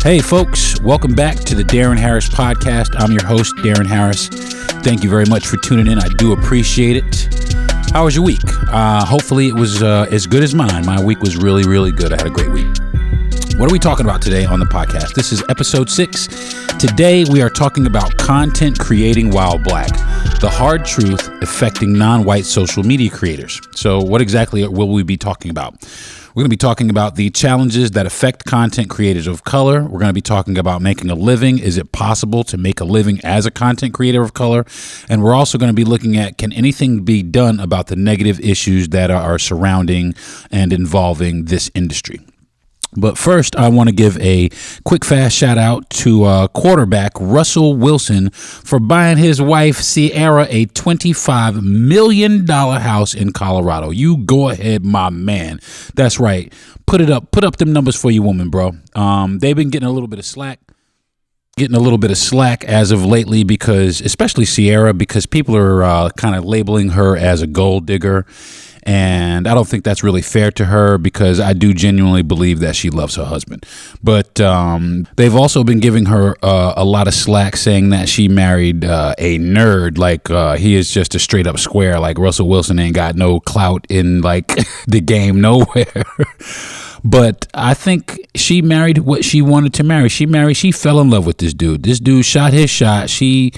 Hey folks, welcome back to the Deron Harris podcast. I'm your host, Deron Harris. Thank you very much for tuning in. I do appreciate it. How was your week? Hopefully it was as good as mine. My week was really, really good. I had a great week. What are we talking about today on the podcast? This is episode 6. Today we are talking about content creating while black, the hard truth affecting non-white social media creators. So what exactly will we be talking about? We're going to be talking about the challenges that affect content creators of color. We're going to be talking about making a living. Is it possible to make a living as a content creator of color? And we're also going to be looking at, can anything be done about the negative issues that are surrounding and involving this industry? But first, I want to give a quick, fast shout out to quarterback Russell Wilson for buying his wife, Sierra, a $25 million house in Colorado. You go ahead, my man. That's right. Put up them numbers for your woman, bro. They've been getting a little bit of slack. As of lately, because especially Sierra, because people are kind of labeling her as a gold digger. And I don't think that's really fair to her, because I do genuinely believe that she loves her husband. But they've also been giving her a lot of slack, saying that she married a nerd, like he is just a straight up square, like Russell Wilson ain't got no clout in like the game nowhere. But I think she married what she wanted to marry. She fell in love with this dude. This dude shot his shot. She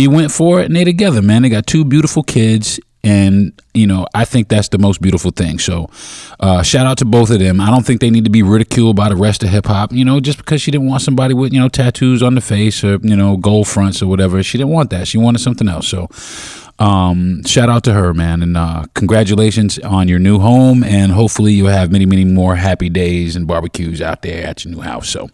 went for it, and they together, man. They got 2 beautiful kids. And, you know, I think that's the most beautiful thing. So shout out to both of them. I don't think they need to be ridiculed by the rest of hip hop, you know, just because she didn't want somebody with, you know, tattoos on the face or, you know, gold fronts or whatever. She didn't want that. She wanted something else. So shout out to her, man. And congratulations on your new home. And hopefully you'll have many, many more happy days and barbecues out there at your new house. So.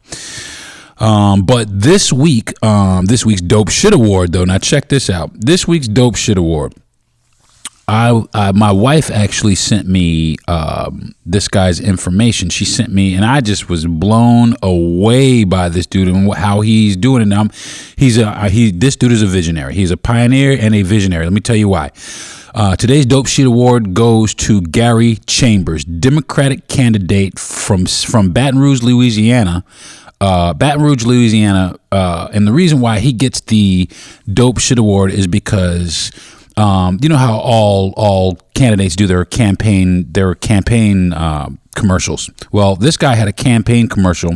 But this week's Dope Shit Award, though. Now check this out. This week's Dope Shit Award. My wife actually sent me this guy's information. She sent me, and I just was blown away by this dude and how he's doing it. Now, this dude is a visionary. He's a pioneer and a visionary. Let me tell you why. Today's Dope Shit Award goes to Gary Chambers, Democratic candidate from Baton Rouge, Louisiana. And the reason why he gets the Dope Shit Award is because you know how all candidates do their campaign commercials. Well, this guy had a campaign commercial,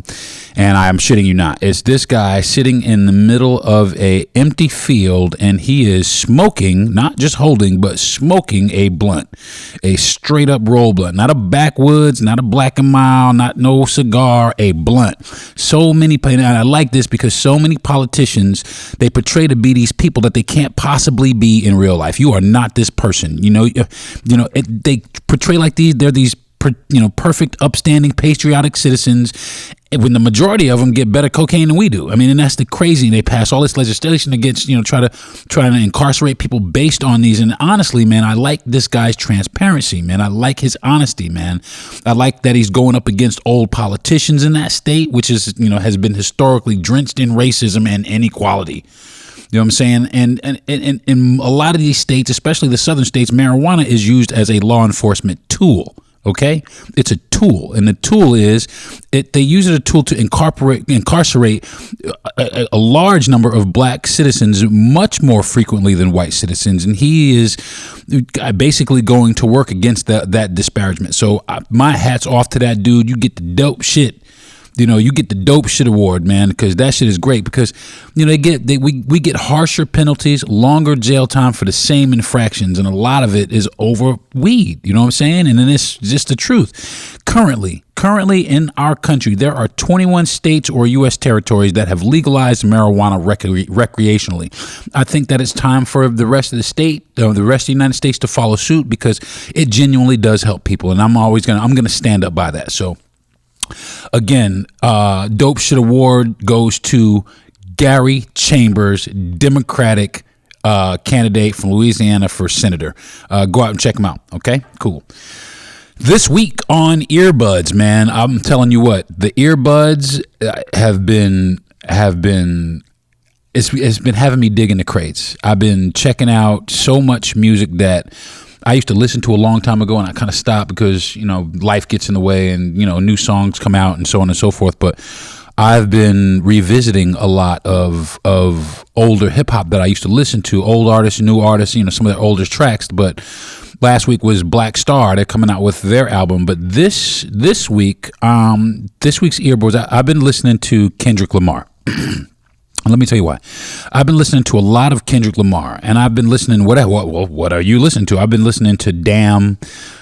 and I'm shitting you not. It's this guy sitting in the middle of a empty field, and he is smoking, not just holding, but smoking a blunt, a straight up roll blunt, not a backwoods, not a Black and Mild, not no cigar, a blunt. And I like this because so many politicians, they portray to be these people that they can't possibly be in real life. You are not this person. They portray like they're these, perfect, upstanding, patriotic citizens, when the majority of them get better cocaine than we do. I mean, and that's the crazy. They pass all this legislation against, try to incarcerate people based on these. And honestly, man, I like this guy's transparency, man. I like his honesty, man. I like that he's going up against old politicians in that state, which is, has been historically drenched in racism and inequality. You know what I'm saying? And in a lot of these states, especially the southern states, marijuana is used as a law enforcement tool. Okay, it's a tool, and the tool is they use it as a tool to incarcerate a large number of black citizens much more frequently than white citizens, and he is basically going to work against that disparagement. So my hat's off to that dude. You get the dope shit. You get the Dope Shit Award, man, because that shit is great. Because we get harsher penalties, longer jail time for the same infractions, and a lot of it is over weed. You know what I'm saying? And then it's just the truth. Currently in our country, there are 21 states or U.S. territories that have legalized marijuana recreationally. I think that it's time for the rest of the United States to follow suit, because it genuinely does help people, and I'm gonna stand up by that. So. Again, Dope Shit Award goes to Gary Chambers, Democratic candidate from Louisiana for senator. Go out and check him out. Okay, cool. This week on earbuds, man, I'm telling you what, the earbuds have been it's been having me dig in the crates. I've been checking out so much music that I used to listen to a long time ago, and I kind of stopped because, life gets in the way, and, new songs come out and so on and so forth. But I've been revisiting a lot of older hip hop that I used to listen to, old artists, new artists, some of their older tracks. But last week was Black Star. They're coming out with their album. But this week, this week's earbuds, I've been listening to Kendrick Lamar. Let me tell you why. I've been listening to a lot of Kendrick Lamar, and I've been listening. What are you listening to? I've been listening to Damn,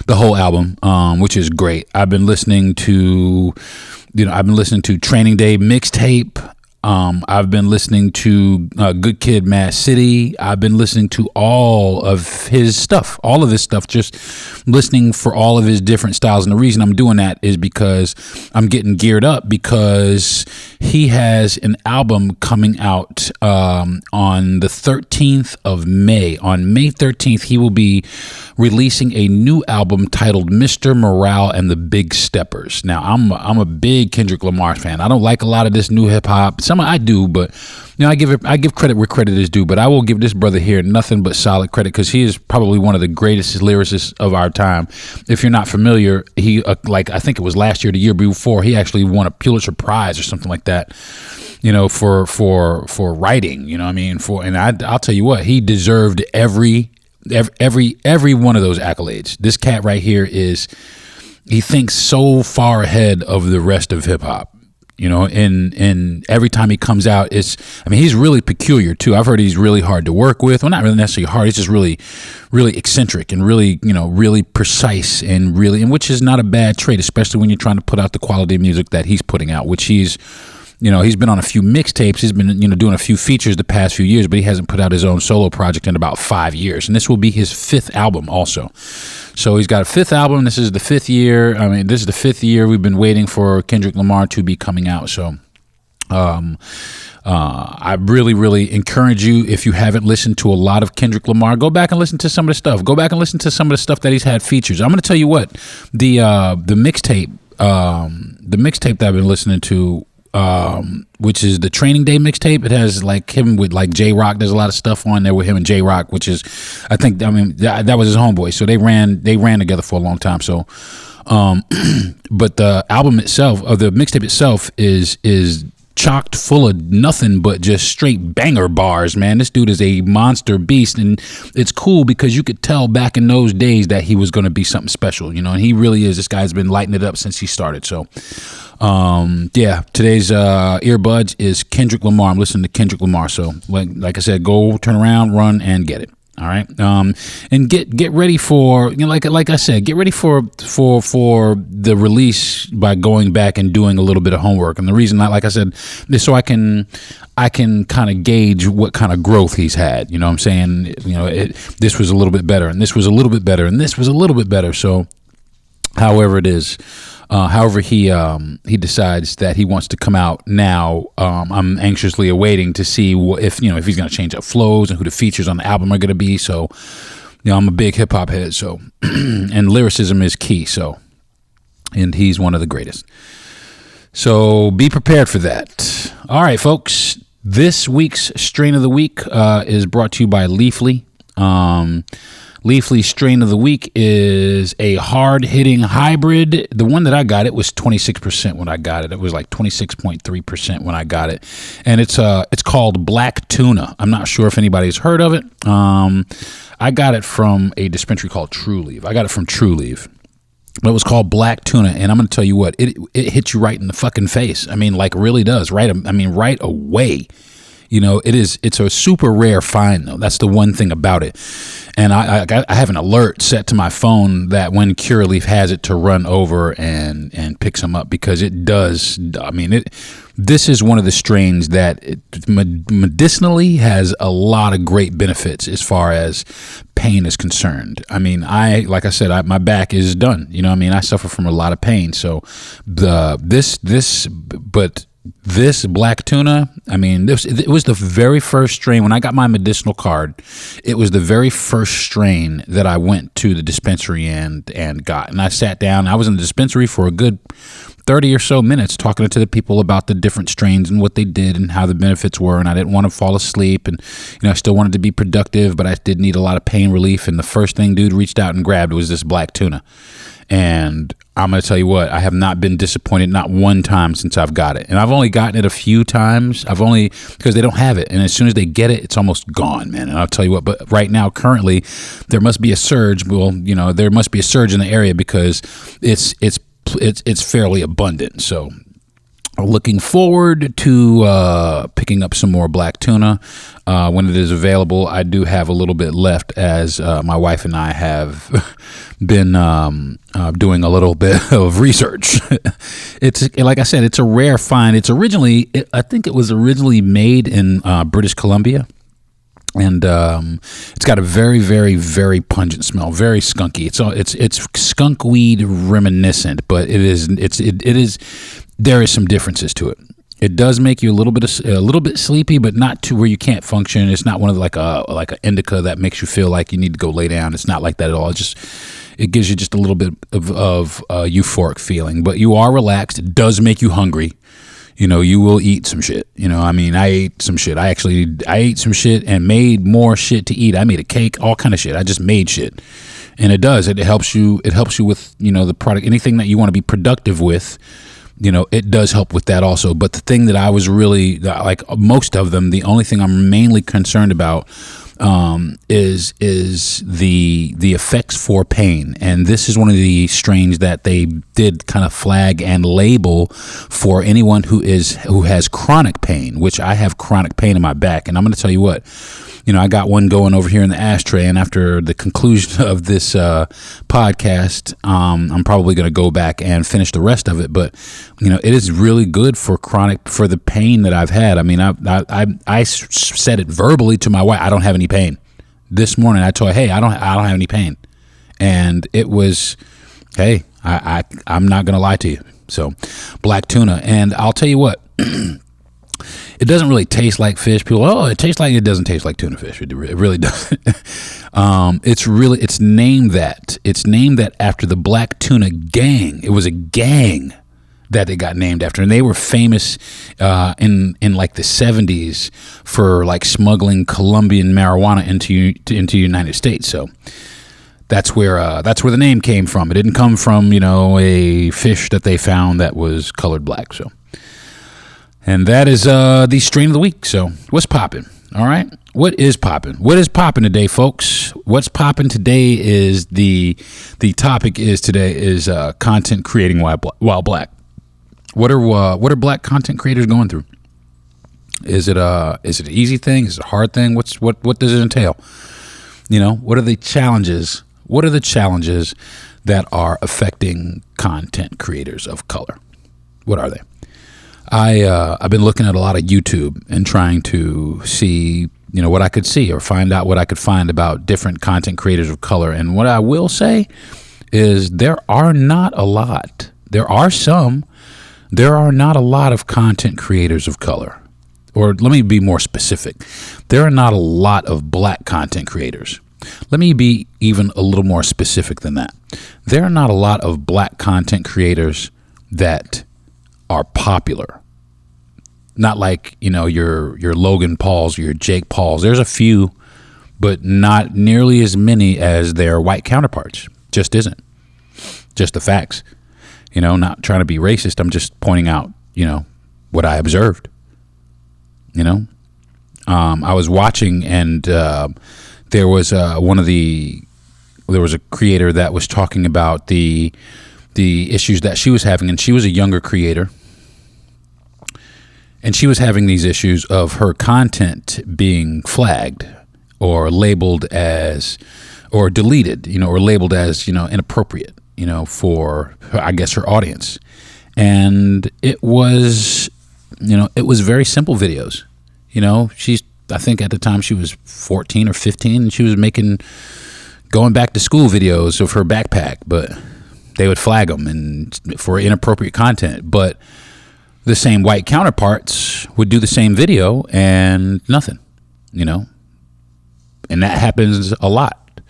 the whole album, which is great. I've been listening to Training Day mixtape. I've been listening to Good Kid, Mad City. I've been listening to all of his stuff, just listening for all of his different styles. And the reason I'm doing that is because I'm getting geared up because he has an album coming out on the 13th of May. On May 13th, he will be releasing a new album titled Mr. Morale and the Big Steppers. Now, I'm a big Kendrick Lamar fan. I don't like a lot of this new hip hop. Some I do, but I give credit where credit is due. But I will give this brother here nothing but solid credit because he is probably one of the greatest lyricists of our time. If you're not familiar, he I think it was last year, the year before, he actually won a Pulitzer Prize or something like that. For writing. I'll tell you what, he deserved every one of those accolades. This cat right here he thinks so far ahead of the rest of hip hop. And every time he comes out, he's really peculiar too. I've heard he's really hard to work with. Well, not really necessarily hard. He's just really, really eccentric and really, really precise and which is not a bad trait, especially when you're trying to put out the quality of music that he's putting out, which he's been on a few mixtapes. He's been, doing a few features the past few years, but he hasn't put out his own solo project in about 5 years. And this will be his 5th album also. So he's got a 5th album. This is the 5th year. This is the 5th year we've been waiting for Kendrick Lamar to be coming out. So I really, really encourage you, if you haven't listened to a lot of Kendrick Lamar, go back and listen to some of the stuff. Go back and listen to some of the stuff that he's had features. I'm going to tell you what, the mixtape that I've been listening to, which is the Training Day mixtape. It has him with J Rock. There's a lot of stuff on there with him and J Rock, which is, that was his homeboy. So they ran together for a long time. So, but the album itself, or the mixtape itself, is chocked full of nothing but just straight banger bars, man. This dude is a monster beast, and it's cool because you could tell back in those days that he was going to be something special, and he really is. This guy's been lighting it up since he started. So today's earbuds is Kendrick Lamar. I'm listening to Kendrick Lamar. So like I said, go turn around, run, and get it. All right. And get ready for, like I said, get ready for the release by going back and doing a little bit of homework. And the reason, like I said, is so I can kind of gauge what kind of growth he's had. You know what I'm saying? This was a little bit better, and this was a little bit better, and this was a little bit better. So however it is, however he decides that he wants to come out now, I'm anxiously awaiting to see if he's going to change up flows and who the features on the album are going to be. So, I'm a big hip hop head. So, and lyricism is key. So, and he's one of the greatest. So be prepared for that. All right, folks. This week's strain of the week is brought to you by Leafly. Leafly strain of the week is a hard-hitting hybrid. The one that I got, it was 26% when I got it. It was 26.3% when I got it. And it's called Black Tuna. I'm not sure if anybody's heard of it. I got it from a dispensary called True Leaf. I got it from True Leaf. But it was called Black Tuna, and I'm going to tell you what, it hits you right in the fucking face. Really does. Right away. It's a super rare find, though. That's the one thing about it. And I have an alert set to my phone that when Curaleaf has it to run over and picks them up, because it does. This is one of the strains that medicinally has a lot of great benefits as far as pain is concerned. Like I said, my back is done. I suffer from a lot of pain. So this Black Tuna, it was the very first strain. When I got my medicinal card, it was the very first strain that I went to the dispensary and got. And I sat down. I was in the dispensary for a good 30 or so minutes talking to the people about the different strains and what they did and how the benefits were. And I didn't want to fall asleep. And, I still wanted to be productive, but I did need a lot of pain relief. And the first thing dude reached out and grabbed was this Black Tuna. And I'm going to tell you what, I have not been disappointed, not one time since I've got it. And I've only gotten it a few times. Because they don't have it, and as soon as they get it, it's almost gone, man. And I'll tell you what. But right now, currently, there must be a surge. Well, there must be a surge in the area because it's fairly abundant. So, looking forward to picking up some more black tuna when it is available. I do have a little bit left, as my wife and I have been doing a little bit of research. It's like I said, it's a rare find. I think it was originally made in British Columbia. And it's got a very, very, very pungent smell, very skunky. It's skunk weed reminiscent, but it is. There is some differences to it. It does make you a little bit sleepy, but not to where you can't function. It's not one of like an indica that makes you feel like you need to go lay down. It's not like that at all. It gives you just a little bit of euphoric feeling, but you are relaxed. It does make you hungry. You will eat some shit. I ate some shit. I ate some shit and made more shit to eat. I made a cake, all kind of shit. I just made shit. And it does. It helps you with, the product, anything that you want to be productive with. It does help with that also. But the thing that I was really, like most of them, the only thing I'm mainly concerned about is the effects for pain. And this is one of the strains that they did kind of flag and label for anyone who has chronic pain, which I have chronic pain in my back. And I'm going to tell you what, I got one going over here in the ashtray, and after the conclusion of this podcast, I'm probably going to go back and finish the rest of it. But it is really good for the pain that I've had. I mean, I said it verbally to my wife. I don't have any pain. This morning, I told her, hey, I don't have any pain, and it was, hey, I'm not going to lie to you. So, black tuna, and I'll tell you what. It doesn't really taste like fish. People, it tastes like, it doesn't taste like tuna fish. It really doesn't. It's named that. It's named that after the Black Tuna Gang. It was a gang that they got named after, and they were famous in like the 70s for like smuggling Colombian marijuana into the United States. So that's where the name came from. It didn't come from a fish that they found that was colored black. So. And that is the strain of the week. So what's popping? All right. What is popping? What is popping today, folks? What's popping today is the topic is content creating while black. What are black content creators going through? Is it an easy thing? Is it a hard thing? What does it entail? What are the challenges? What are the challenges that are affecting content creators of color? What are they? I've been looking at a lot of YouTube and trying to see, what I could see or find out what I could find about different content creators of color. And what I will say is there are not a lot. There are some. There are not a lot of content creators of color. Or let me be more specific. There are not a lot of black content creators. Let me be even a little more specific than that. There are not a lot of black content creators that are popular. Not like, your Logan Pauls or your Jake Pauls. There's a few, but not nearly as many as their white counterparts. Just isn't. Just the facts. Not trying to be racist. I'm just pointing out, what I observed. I was watching, and there was a creator that was talking about the issues that she was having, and she was a younger creator. And she was having these issues of her content being flagged or labeled as, or deleted, or labeled as, inappropriate, for, I guess, her audience. And it was very simple videos. I think at the time she was 14 or 15, and she was making going back to school videos of her backpack, but they would flag them and for inappropriate content. But the same white counterparts would do the same video and nothing, and that happens a lot.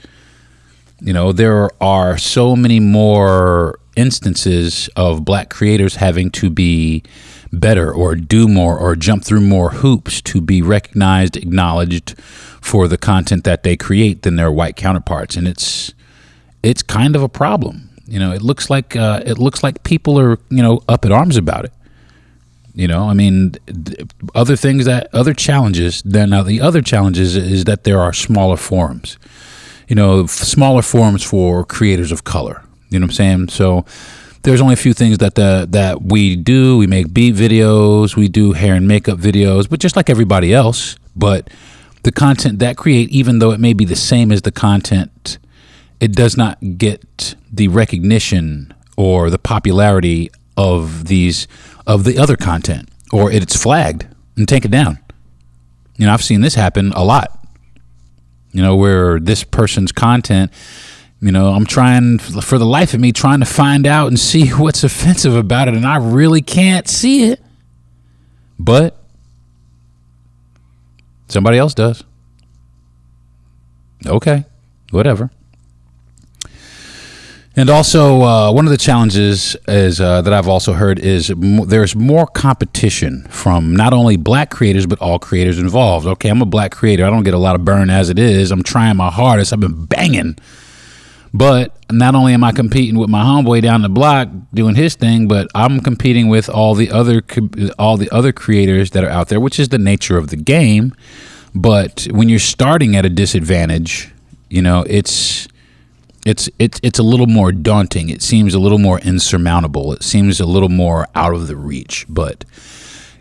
There are so many more instances of black creators having to be better or do more or jump through more hoops to be recognized, acknowledged for the content that they create than their white counterparts. And it's kind of a problem. It looks like people are, up in arms about it. I mean, other challenges. Then now the other challenges is that there are smaller forums, smaller forums for creators of color. You know what I'm saying? So there's only a few things that we do. We make beat videos, we do hair and makeup videos, but just like everybody else. But the content that create, even though it may be the same as the content, it does not get the recognition or the popularity of the other content, or it's flagged and taken down. I've seen this happen a lot. Where this person's content, I'm trying for the life of me trying to find out and see what's offensive about it, and I really can't see it. But somebody else does. Okay, whatever. And also, one of the challenges is that I've also heard is there's more competition from not only black creators, but all creators involved. Okay, I'm a black creator. I don't get a lot of burn as it is. I'm trying my hardest. I've been banging. But not only am I competing with my homeboy down the block doing his thing, but I'm competing with all the other creators that are out there, which is the nature of the game. But when you're starting at a disadvantage, it's a little more daunting. It seems a little more insurmountable. It seems a little more out of the reach. But,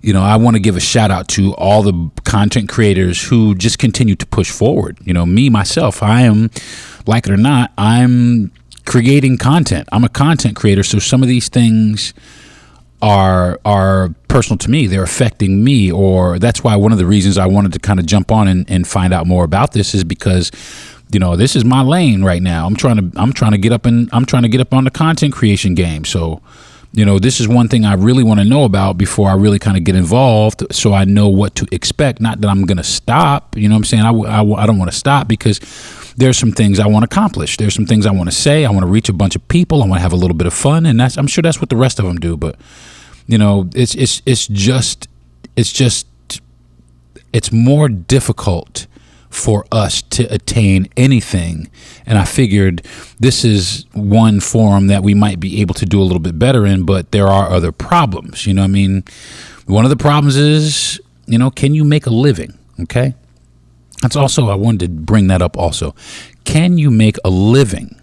I want to give a shout out to all the content creators who just continue to push forward. Me, myself, I am, like it or not, I'm creating content. I'm a content creator. So some of these things are personal to me. They're affecting me, or that's why one of the reasons I wanted to kind of jump on and find out more about this is because this is my lane right now. I'm trying to get up on the content creation game. So, this is one thing I really want to know about before I really kind of get involved, so I know what to expect. Not that I'm going to stop. You know what I'm saying? I don't want to stop because there's some things I want to accomplish. There's some things I want to say. I want to reach a bunch of people. I want to have a little bit of fun, and I'm sure that's what the rest of them do. But it's more difficult for us to attain anything. And I figured this is one forum that we might be able to do a little bit better in, but there are other problems. One of the problems is, can you make a living? Okay. That's also, I wanted to bring that up also. Can you make a living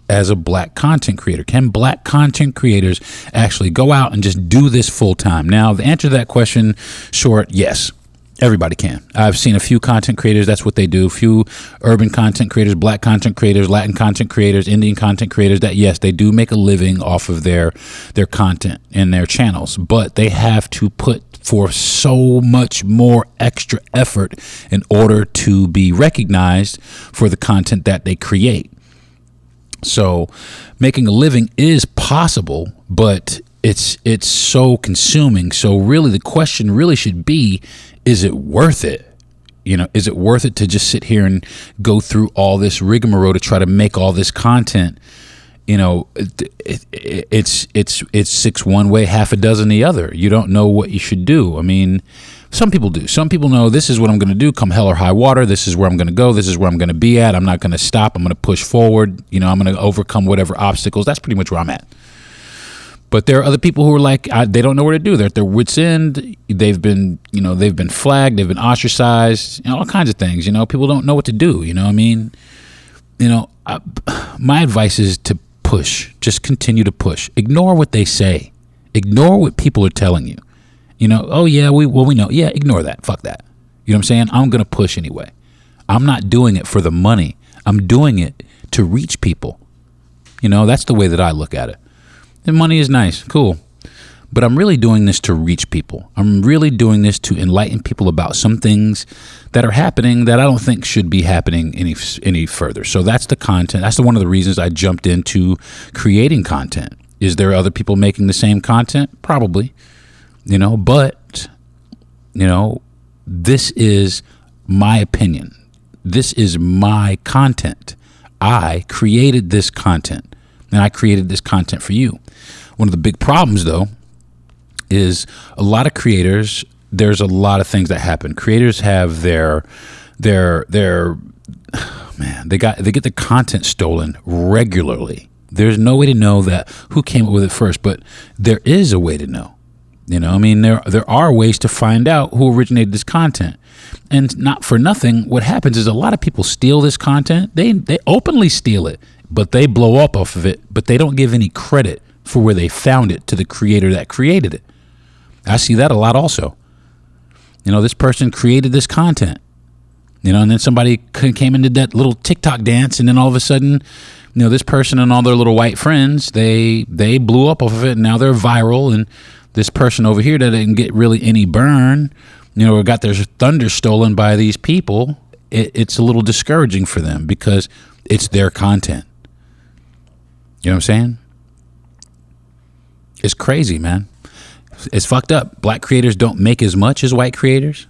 as a black content creator? Can black content creators actually go out and just do this full time? Now, the answer to that question, short, yes. Everybody can. I've seen a few content creators, that's what they do. A few urban content creators, black content creators, Latin content creators, Indian content creators that, yes, they do make a living off of their content and their channels, but they have to put forth so much more extra effort in order to be recognized for the content that they create. So making a living is possible, but it's so consuming. So really the question really should be, is it worth it? Is it worth it to just sit here and go through all this rigmarole to try to make all this content? It's six one way, half a dozen the other. You don't know what you should do. I mean, some people do. Some people know this is what I'm going to do come hell or high water. This is where I'm going to go. This is where I'm going to be at. I'm not going to stop. I'm going to push forward. I'm going to overcome whatever obstacles. That's pretty much where I'm at. But there are other people who are like, they don't know where to do. They're at their wits' end. They've been flagged. They've been ostracized. All kinds of things. People don't know what to do. My advice is to push. Just continue to push. Ignore what they say. Ignore what people are telling you. Oh yeah, we know. Yeah, ignore that. Fuck that. You know what I'm saying? I'm gonna push anyway. I'm not doing it for the money. I'm doing it to reach people. That's the way that I look at it. The money is nice, cool. But I'm really doing this to reach people. I'm really doing this to enlighten people about some things that are happening that I don't think should be happening any further. So that's the content. That's one of the reasons I jumped into creating content. Is there other people making the same content? Probably. But this is my opinion. This is my content. I created this content, and I created this content for you. One of the big problems, though, is a lot of creators, there's a lot of things that happen. Creators have they get the content stolen regularly. There's no way to know that who came up with it first, but there is a way to know. You know, I mean, there are ways to find out who originated this content. And not for nothing, what happens is a lot of people steal this content. They openly steal it, but they blow up off of it, but they don't give any credit for where they found it to the creator that created it. I see that a lot also. You know, this person created this content, you know, and then somebody came and did that little TikTok dance, and then all of a sudden, you know, this person and all their little white friends, they blew up off of it, and now they're viral, and this person over here that didn't get really any burn, you know, or got their thunder stolen by these people, it's a little discouraging for them because it's their content. You know what I'm saying? It's crazy, man. It's fucked up. Black creators don't make as much as white creators.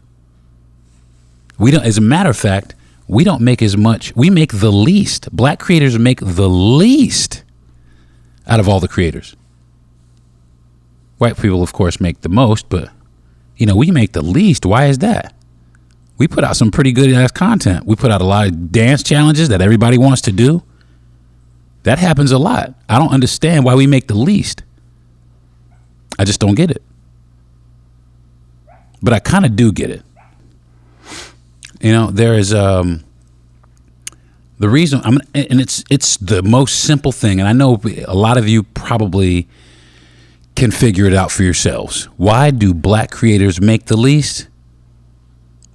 We don't, as a matter of fact, we don't make as much. We make the least. Black creators make the least out of all the creators. White people, of course, make the most, but, you know, we make the least. Why is that? We put out some pretty good ass content. We put out a lot of dance challenges that everybody wants to do. That happens a lot. I don't understand why we make the least. I just don't get it. But I kind of do get it. You know, there is the reason and it's the most simple thing, and I know a lot of you probably can figure it out for yourselves. Why do black creators make the least?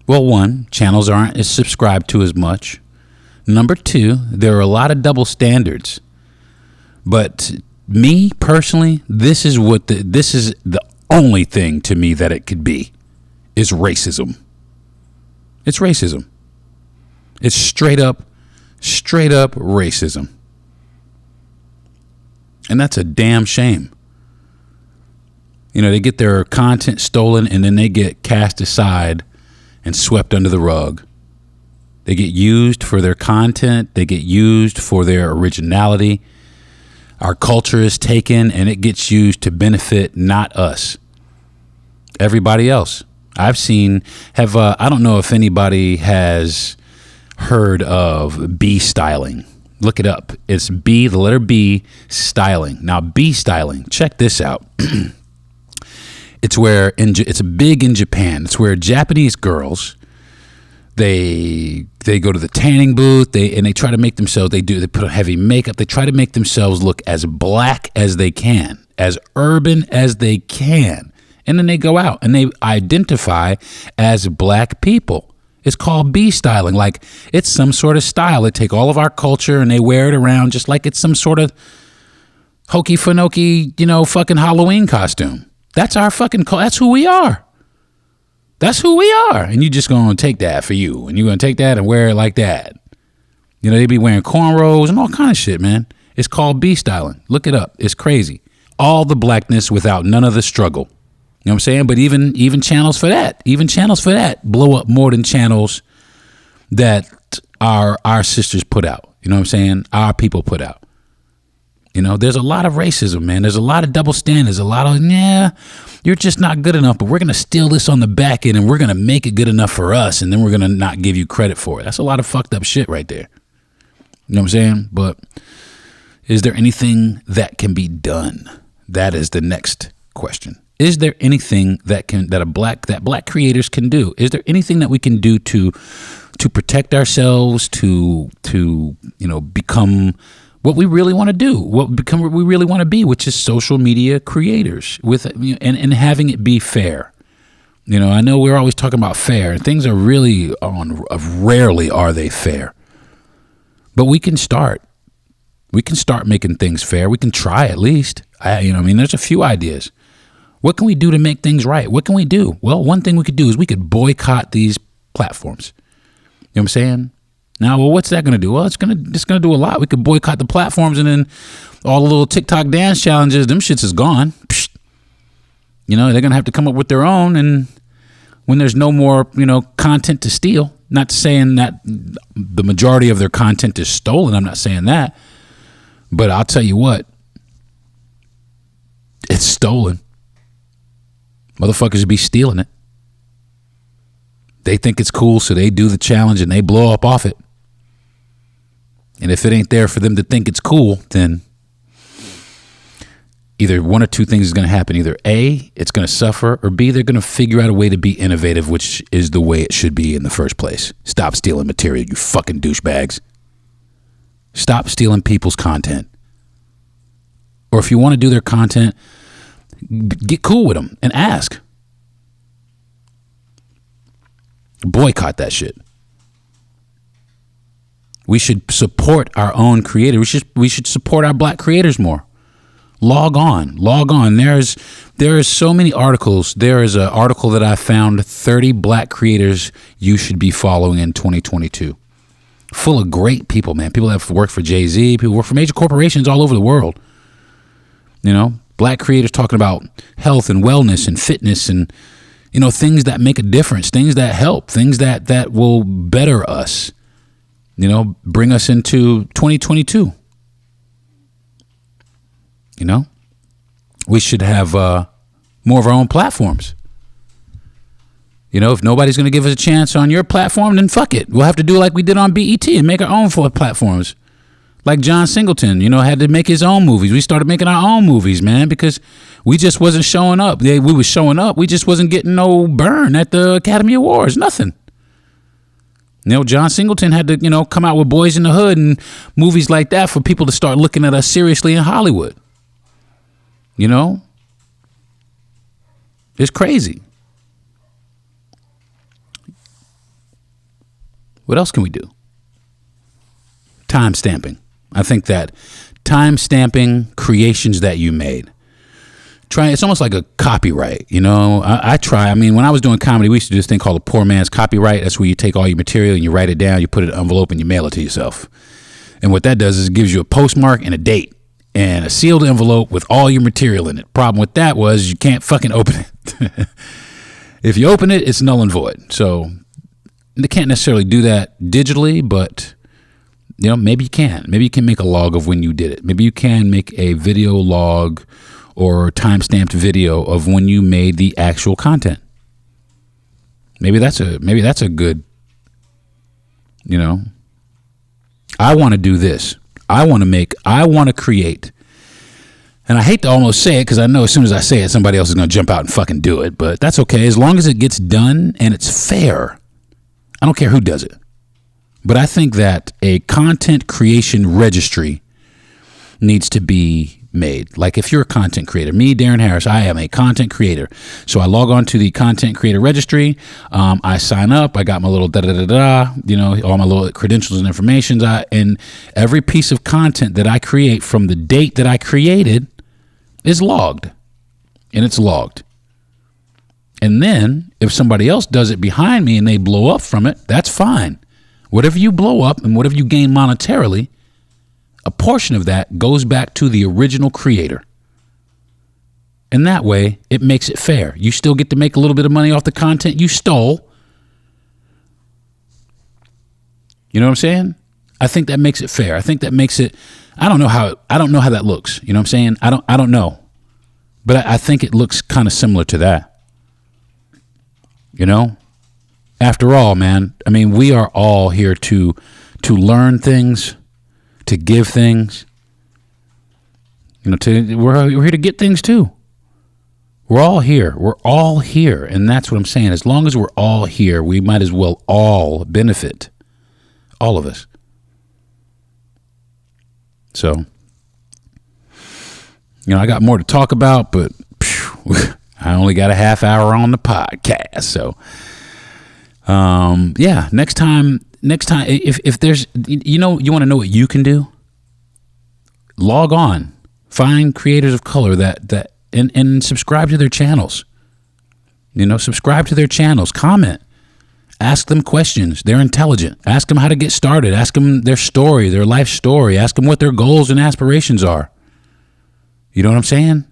Well, one, channels aren't as subscribed to as much. Number two, there are a lot of double standards. But me personally, this is the only thing to me that it could be is racism. It's racism. It's straight up racism. And that's a damn shame. You know, they get their content stolen and then they get cast aside and swept under the rug. They get used for their content. They get used for their originality. Our culture is taken and it gets used to benefit not us, everybody else. I've seen, I don't know if anybody has heard of B styling. Look it up. It's B, the letter B, styling. Now, B styling, check this out. It's where, it's big in Japan. It's where Japanese girls, they go to the tanning booth, they try to make themselves, they put on heavy makeup, they try to make themselves look as black as they can, as urban as they can. And then they go out and they identify as black people. It's called B styling. Like it's some sort of style. They take all of our culture and they wear it around just like it's some sort of hokey fanokey, you know, fucking Halloween costume. That's our fucking, that's who we are. That's who we are. And you just going to take that for you. And you're going to take that and wear it like that. You know, they be wearing cornrows and all kind of shit, man. It's called B styling. Look it up. It's crazy. All the blackness without none of the struggle. You know what I'm saying? But even channels for that, blow up more than channels that our sisters put out. You know what I'm saying? Our people put out. You know, there's a lot of racism, man. There's a lot of double standards, a lot of, you're just not good enough, but we're going to steal this on the back end and we're going to make it good enough for us. And then we're going to not give you credit for it. That's a lot of fucked up shit right there. You know what I'm saying? But is there anything that can be done? That is the next question. Is there anything that black creators can do? Is there anything that we can do to protect ourselves, to become what we really want to do, become what we really want to be, which is social media creators and having it be fair. You know, I know we're always talking about fair. Things are really rarely are they fair, but we can start. We can start making things fair. We can try at least. There's a few ideas. What can we do to make things right? What can we do? Well, one thing we could do is we could boycott these platforms. You know what I'm saying? Now, well, what's that going to do? Well, it's going to do a lot. We could boycott the platforms and then all the little TikTok dance challenges, them shits is gone. Psh. You know, they're going to have to come up with their own. And when there's no more, content to steal, not saying that the majority of their content is stolen. I'm not saying that. But I'll tell you what, it's stolen. Motherfuckers be stealing it. They think it's cool, so they do the challenge and they blow up off it. And if it ain't there for them to think it's cool, then either one or two things is going to happen. Either A, it's going to suffer, or B, they're going to figure out a way to be innovative, which is the way it should be in the first place. Stop stealing material, you fucking douchebags. Stop stealing people's content. Or if you want to do their content, get cool with them and ask. Boycott that shit. We should support our own creators. We should support our black creators more. Log on. There is so many articles. There is an article that I found, 30 black creators you should be following in 2022. Full of great people, man. People that have worked for Jay-Z, people work for major corporations all over the world. You know, black creators talking about health and wellness and fitness and, you know, things that make a difference, things that help, things that will better us, you know, bring us into 2022. You know, we should have more of our own platforms. You know, if nobody's going to give us a chance on your platform, then fuck it. We'll have to do like we did on BET and make our own four platforms. Like John Singleton, you know, had to make his own movies. We started making our own movies, man, because we just wasn't showing up. We was showing up. We just wasn't getting no burn at the Academy Awards. Nothing. You know, John Singleton had to, you know, come out with Boys in the Hood and movies like that for people to start looking at us seriously in Hollywood. You know? It's crazy. What else can we do? Time stamping. I think that time stamping creations that you made. It's almost like a copyright, you know. I mean, when I was doing comedy, we used to do this thing called a poor man's copyright. That's where you take all your material and you write it down, you put it in an envelope and you mail it to yourself. And what that does is it gives you a postmark and a date and a sealed envelope with all your material in it. Problem with that was you can't fucking open it. If you open it, it's null and void. So they can't necessarily do that digitally, but you know, maybe you can. Maybe you can make a log of when you did it. Maybe you can make a video log or time-stamped video of when you made the actual content. Maybe that's a good, you know. I want to do this. I want to create. And I hate to almost say it because I know as soon as I say it, somebody else is going to jump out and fucking do it. But that's okay. As long as it gets done and it's fair, I don't care who does it. But I think that a content creation registry needs to be made. Like if you're a content creator, me, Deron Harris, I am a content creator. So I log on to the content creator registry. I sign up. I got my little you know, all my little credentials and information. And every piece of content that I create from the date that I created is logged. And it's logged. And then if somebody else does it behind me and they blow up from it, that's fine. Whatever you blow up and whatever you gain monetarily, a portion of that goes back to the original creator. And that way, it makes it fair. You still get to make a little bit of money off the content you stole. You know what I'm saying? I think that makes it fair. I think that makes it, I don't know how that looks. You know what I'm saying? I don't know. But I think it looks kind of similar to that. You know? After all, man, I mean, we are all here to learn things, to give things. You know, we're here to get things too. We're all here. We're all here. And that's what I'm saying. As long as we're all here, we might as well all benefit. All of us. So, you know, I got more to talk about, but I only got a half hour on the podcast. So, yeah, next time, if there's, you know, you want to know what you can do? Log on, find creators of color and subscribe to their channels. You know, subscribe to their channels, comment, ask them questions. They're intelligent. Ask them how to get started. Ask them their story, their life story. Ask them what their goals and aspirations are. You know what I'm saying?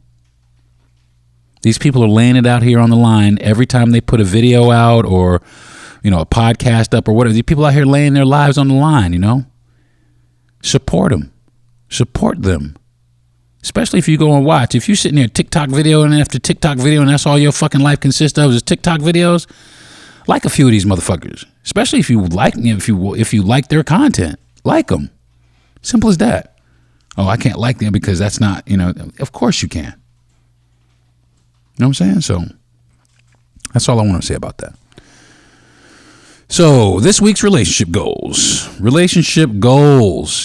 These people are laying it out here on the line every time they put a video out or, you know, a podcast up or whatever. These people out here laying their lives on the line, you know. Support them. Support them. Especially if you go and watch. If you're sitting there TikTok video and after TikTok video and that's all your fucking life consists of is TikTok videos, like a few of these motherfuckers. Especially if you like them, if you like their content. Like them. Simple as that. Oh, I can't like them because that's not, you know, of course you can. know what I'm saying? So that's all I want to say about that. So this week's relationship goals.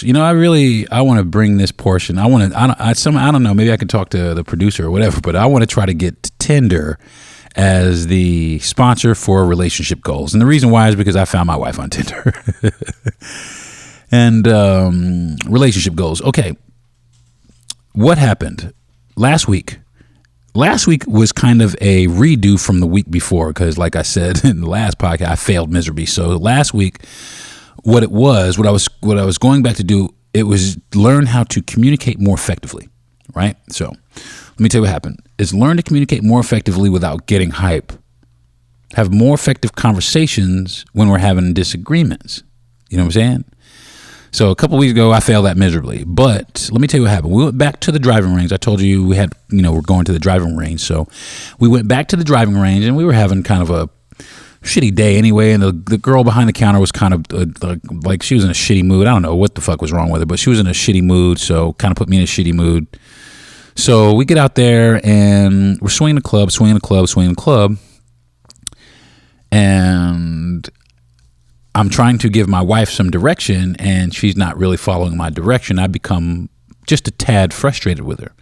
You know, I want to bring this portion. I don't know. Maybe I can talk to the producer or whatever, but I want to try to get Tinder as the sponsor for relationship goals. And the reason why is because I found my wife on Tinder. And relationship goals. Okay. What happened last week? Last week was kind of a redo from the week before because, like I said in the last podcast, I failed miserably. So last week, what I was going back to do, it was learn how to communicate more effectively, right? So let me tell you what happened. Is learn to communicate more effectively without getting hype. Have more effective conversations when we're having disagreements. You know what I'm saying? So a couple weeks ago, I failed that miserably. But let me tell you what happened. We went back to the driving range. I told you we're going to the driving range. So we went back to the driving range, and we were having kind of a shitty day anyway. And the girl behind the counter was kind of like she was in a shitty mood. I don't know what the fuck was wrong with her, but she was in a shitty mood. So kind of put me in a shitty mood. So we get out there, and we're swinging the club. And I'm trying to give my wife some direction, and she's not really following my direction. I become just a tad frustrated with her.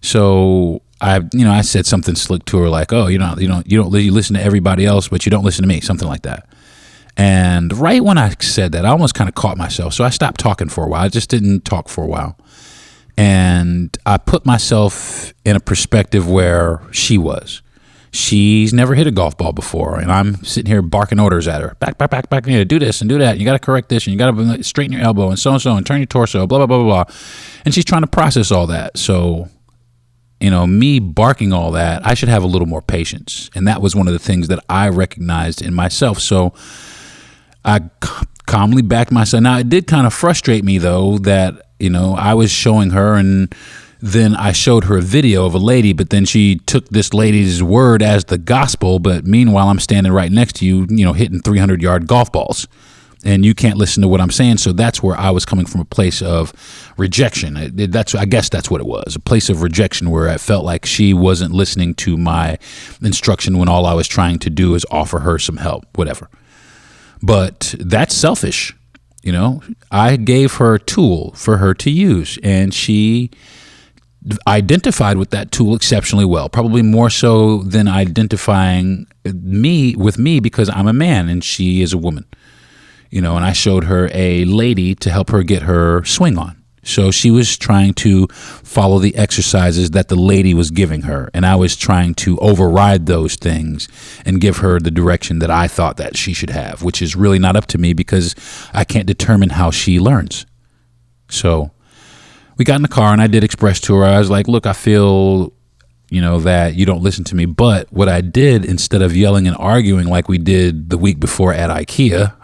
So I said something slick to her like, "Oh, you listen to everybody else, but you don't listen to me," something like that. And right when I said that, I almost kind of caught myself. So I stopped talking for a while. I just didn't talk for a while, and I put myself in a perspective where she was. She's never hit a golf ball before, and I'm sitting here barking orders at her. Back, do this and do that. And you got to correct this, and you got to straighten your elbow, and so, and turn your torso, blah, blah, blah, blah, blah. And she's trying to process all that. So, me barking all that, I should have a little more patience. And that was one of the things that I recognized in myself. So I calmly backed myself. Now, it did kind of frustrate me, though, that, I was showing her, and then I showed her a video of a lady, but then she took this lady's word as the gospel. But meanwhile, I'm standing right next to you, hitting 300-yard golf balls, and you can't listen to what I'm saying. So that's where I was coming from, a place of rejection. I guess that's what it was, a place of rejection where I felt like she wasn't listening to my instruction when all I was trying to do is offer her some help, whatever. But that's selfish. I gave her a tool for her to use, and she identified with that tool exceptionally well, probably more so than identifying with me because I'm a man and she is a woman, and I showed her a lady to help her get her swing on. So she was trying to follow the exercises that the lady was giving her, and I was trying to override those things and give her the direction that I thought that she should have, which is really not up to me because I can't determine how she learns. So we got in the car, and I did express to her, I was like, look, I feel, that you don't listen to me. But what I did, instead of yelling and arguing like we did the week before at IKEA,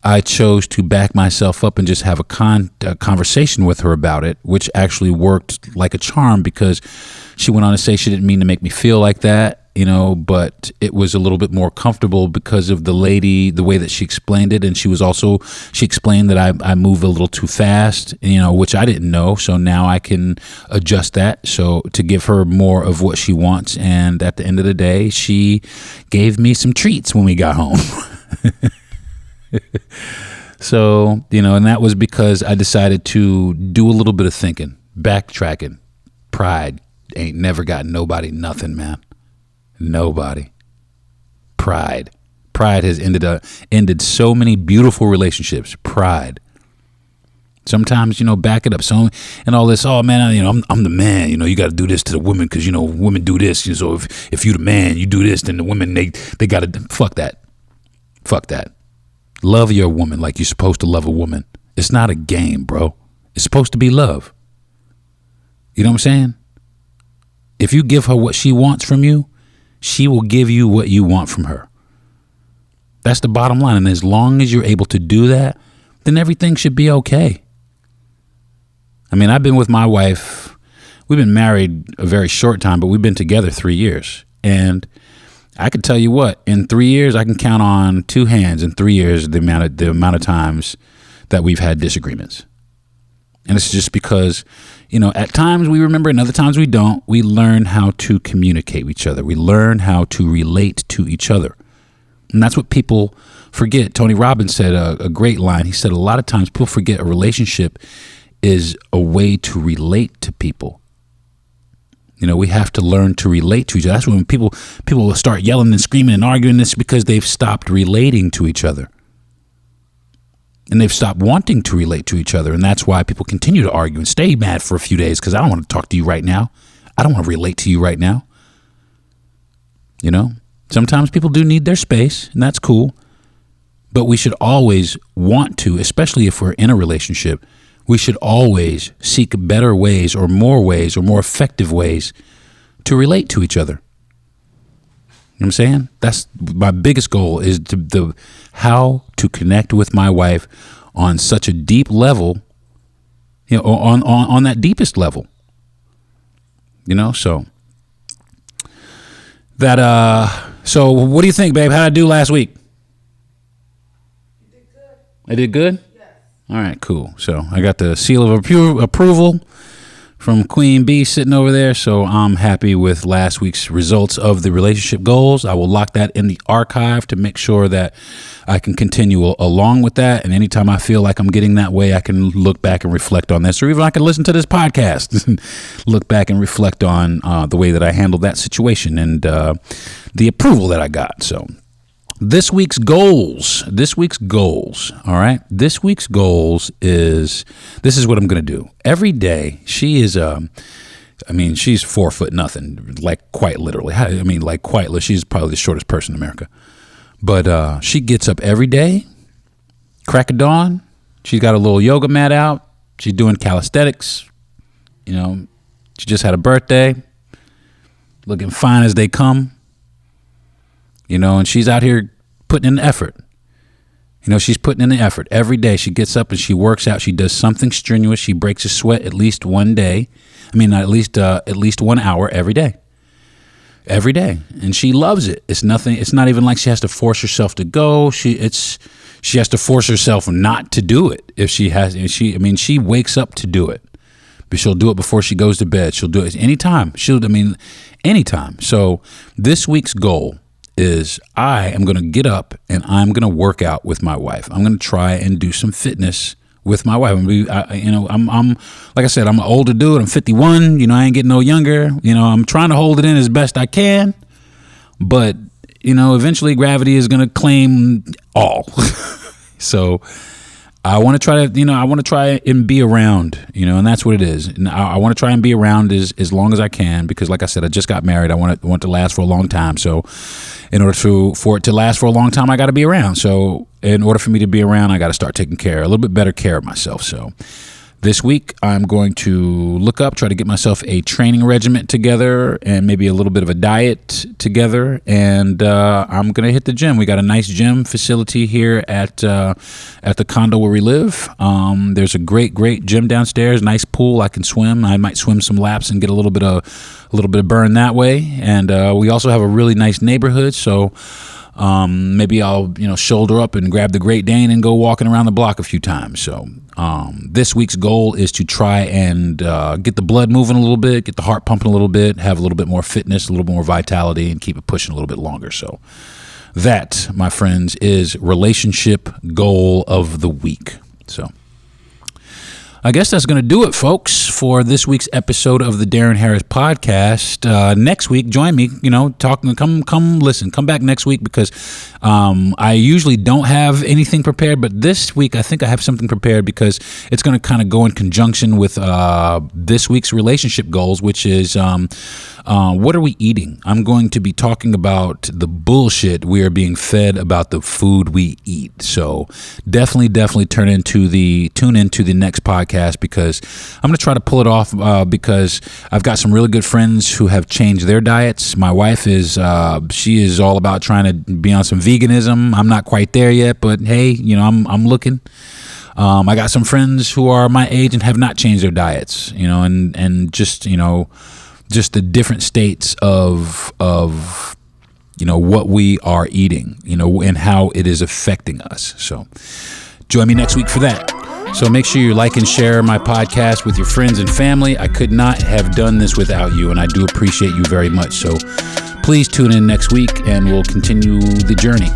I chose to back myself up and just have a conversation with her about it, which actually worked like a charm because she went on to say she didn't mean to make me feel like that, but it was a little bit more comfortable because of the lady, the way that she explained it. And she explained that I move a little too fast, which I didn't know. So now I can adjust that. So to give her more of what she wants. And at the end of the day, she gave me some treats when we got home. So, and that was because I decided to do a little bit of thinking, backtracking. Pride ain't never got nobody nothing, man. Nobody. Pride has ended so many beautiful relationships. Pride. Sometimes, back it up. So, and all this, oh man, I'm the man, you got to do this to the women because, women do this. So if you the man, you do this, then the women, they got to, fuck that. Fuck that. Love your woman like you're supposed to love a woman. It's not a game, bro. It's supposed to be love. You know what I'm saying? If you give her what she wants from you, she will give you what you want from her. That's the bottom line. And as long as you're able to do that, then everything should be okay. I mean, I've been with my wife. We've been married a very short time, but we've been together 3 years. And I can tell you what, in 3 years, I can count on two hands in 3 years the amount of times that we've had disagreements. And it's just because, at times we remember and other times we don't. We learn how to communicate with each other. We learn how to relate to each other. And that's what people forget. Tony Robbins said a great line. He said a lot of times people forget a relationship is a way to relate to people. We have to learn to relate to each other. That's when people will start yelling and screaming and arguing. This because they've stopped relating to each other. And they've stopped wanting to relate to each other. And that's why people continue to argue and stay mad for a few days, because I don't want to talk to you right now. I don't want to relate to you right now. Sometimes people do need their space, and that's cool. But we should always want to, especially if we're in a relationship, we should always seek better ways or more effective ways to relate to each other. You know what I'm saying? That's my biggest goal, is how to connect with my wife on such a deep level, on that deepest level. So so what do you think, babe? How did I do last week? You did good. I did good? Yes. All right, cool. So I got the seal of approval from Queen Bee sitting over there. So I'm happy with last week's results of the relationship goals. I will lock that in the archive to make sure that I can continue along with that. And anytime I feel like I'm getting that way, I can look back and reflect on this, or even I can listen to this podcast and look back and reflect on the way that I handled that situation and the approval that I got. So this week's goals, all right? This week's goals this is what I'm going to do. Every day, she is, she's 4 foot nothing, like quite literally. She's probably the shortest person in America. But she gets up every day, crack of dawn. She's got a little yoga mat out. She's doing calisthenics. She just had a birthday, looking fine as they come. And she's out here putting in the effort. She's putting in the effort. Every day she gets up and she works out. She does something strenuous. She breaks a sweat at least one day. At least 1 hour every day. Every day. And she loves it. It's not even like she has to force herself to go. She has to force herself not to do it. She wakes up to do it. But she'll do it before she goes to bed. She'll do it anytime. Anytime. So this week's goal is I am going to get up and I'm going to work out with my wife. I'm going to try and do some fitness with my wife. I'm like I said, I'm an older dude. I'm 51. I ain't getting no younger. I'm trying to hold it in as best I can. But, eventually gravity is going to claim all. So I want to try and be around, and that's what it is. And I want to try and be around as long as I can, because like I said, I just got married. I want it to last for a long time. So in order for it to last for a long time, I got to be around. So in order for me to be around, I got to start taking a little bit better care of myself. So this week, I'm going to try to get myself a training regimen together and maybe a little bit of a diet together. And I'm going to hit the gym. We got a nice gym facility here at the condo where we live. There's a great gym downstairs, nice pool. I can swim. I might swim some laps and get a little bit of burn that way. And we also have a really nice neighborhood. So maybe I'll, shoulder up and grab the Great Dane and go walking around the block a few times. So this week's goal is to try and get the blood moving a little bit, get the heart pumping a little bit, have a little bit more fitness, a little more vitality, and keep it pushing a little bit longer. So that, my friends, is relationship goal of the week. So I guess that's going to do it, folks, for this week's episode of the Deron Harris podcast. Next week, join me, come listen, come back next week, because I usually don't have anything prepared, but this week I think I have something prepared, because it's going to kind of go in conjunction with this week's relationship goals, which is what are we eating? I'm going to be talking about the bullshit we are being fed about the food we eat. So definitely tune into the next podcast, because I'm going to try to pull it off, because I've got some really good friends who have changed their diets. My wife she is all about trying to be on some veganism. I'm not quite there yet, but hey, I'm looking. I got some friends who are my age and have not changed their diets, and just the different states of what we are eating, and how it is affecting us. So join me next week for that. So make sure you like and share my podcast with your friends and family. I could not have done this without you, and I do appreciate you very much. So please tune in next week, and we'll continue the journey.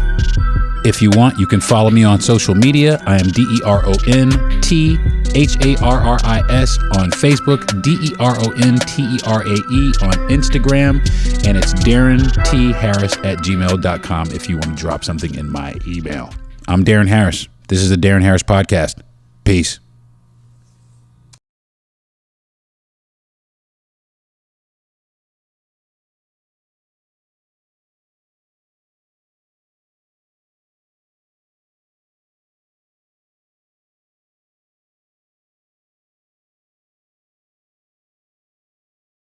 If you want, you can follow me on social media. I am DeronTharris on Facebook, DeronTerae on Instagram, and it's DaronTHarris@gmail.com if you want to drop something in my email. I'm Deron Harris. This is the Deron Harris Podcast. Peace.